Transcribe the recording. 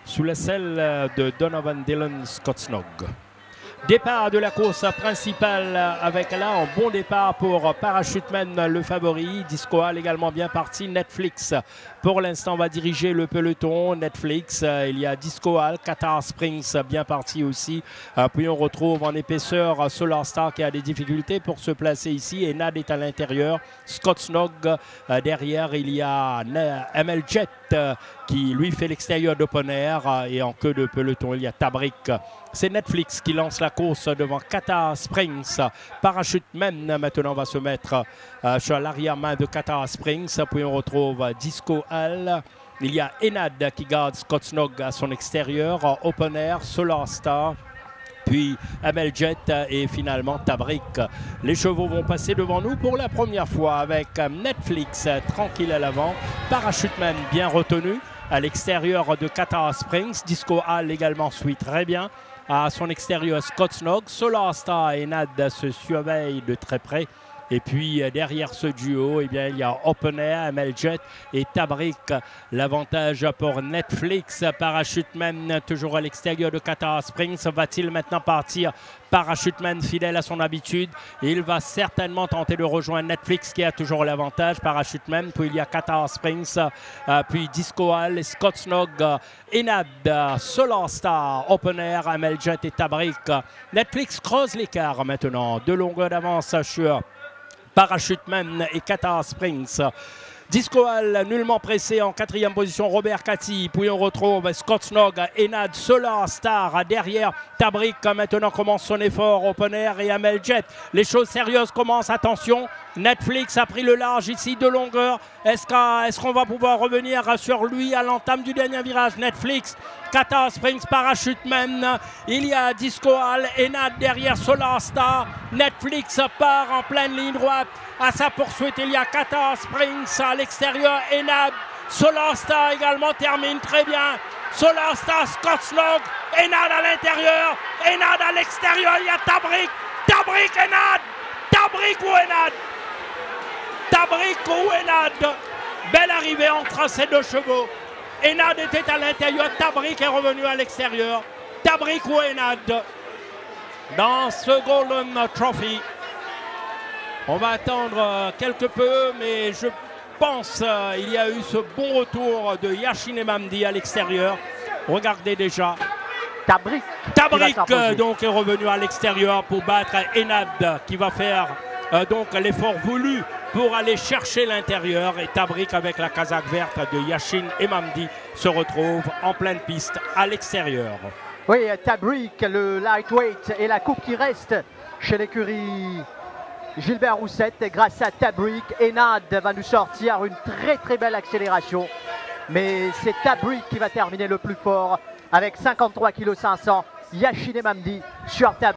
sous la selle de Donovan Dillon Scottsnog. Départ de la course principale avec là un bon départ pour Parachuteman, le favori. Discoal également bien parti. Netflix pour l'instant va diriger le peloton. Netflix, il y a Discoal, Qatar Springs bien parti aussi. Puis on retrouve en épaisseur Solar Star qui a des difficultés pour se placer ici. Et Nad est à l'intérieur. Scottsnog derrière, il y a ML Jet qui lui fait l'extérieur d'Open Air. Et en queue de peloton, il y a Tabrik. C'est Netflix qui lance la course devant Qatar Springs. Parachuteman maintenant va se mettre sur l'arrière-main de Qatar Springs. Puis on retrouve Disco Hall. Il y a Enad qui garde Scottsnog à son extérieur. Open Air, Solar Star. Puis Amel Jet et finalement Tabrik. Les chevaux vont passer devant nous pour la première fois avec Netflix tranquille à l'avant. Parachuteman bien retenu à l'extérieur de Qatar Springs. Disco Hall également suit très bien. À son extérieur, Scottsnog, Solar Star et Nad se surveillent de très près. Et puis derrière ce duo, eh bien, il y a Open Air, ML Jet et Tabrik. L'avantage pour Netflix. Parachuteman toujours à l'extérieur de Qatar Springs. Va-t-il maintenant partir? Parachuteman fidèle à son habitude. Il va certainement tenter de rejoindre Netflix qui a toujours l'avantage. Parachuteman, puis il y a Qatar Springs, puis Disco Hall, Scottsnog, Enad, Solar Star, Open Air, ML Jet et Tabrik. Netflix creuse l'écart maintenant. 2 longueurs d'avance sur Parachuteman et Qatar Springs. Disco Hall nullement pressé en 4e position, Robert Cati. Puis on retrouve Scottsnog, Enad, Solar Star. Derrière, Tabrik maintenant commence son effort. Open Air et Amel Jet. Les choses sérieuses commencent. Attention, Netflix a pris le large ici de longueur. Est-ce qu'on va pouvoir revenir sur lui à l'entame du dernier virage? Netflix, Qatar Springs, Parachuteman. Il y a Disco Hall, Enad derrière Solar Star. Netflix part en pleine ligne droite. À sa poursuite, il y a Qatar Springs à l'extérieur. Enad, Solar Star également termine très bien. Solar Star, Scottsnog, Enad à l'intérieur. Enad à l'extérieur, il y a Tabrik. Tabrik, Enad. Tabrik ou Enad. Tabrik ou Enad. Belle arrivée entre ces 2 chevaux. Enad était à l'intérieur, Tabrik est revenu à l'extérieur. Tabrik ou Enad dans ce Golden Trophy. On va attendre quelque peu, mais je pense qu'il y a eu ce bon retour de Yashin Emamdi à l'extérieur. Regardez déjà. Tabrik donc est revenu à l'extérieur pour battre Enad qui va faire donc l'effort voulu pour aller chercher l'intérieur. Et Tabrik avec la casaque verte de Yashin Emamdi se retrouve en pleine piste à l'extérieur. Oui, Tabrik, le lightweight et la coupe qui reste chez l'écurie Gilbert Roussette. Grâce à Tabrik, Enad va nous sortir une très belle accélération. Mais c'est Tabrik qui va terminer le plus fort avec 53,5 kg. Yashin Emamdi sur Tabrik.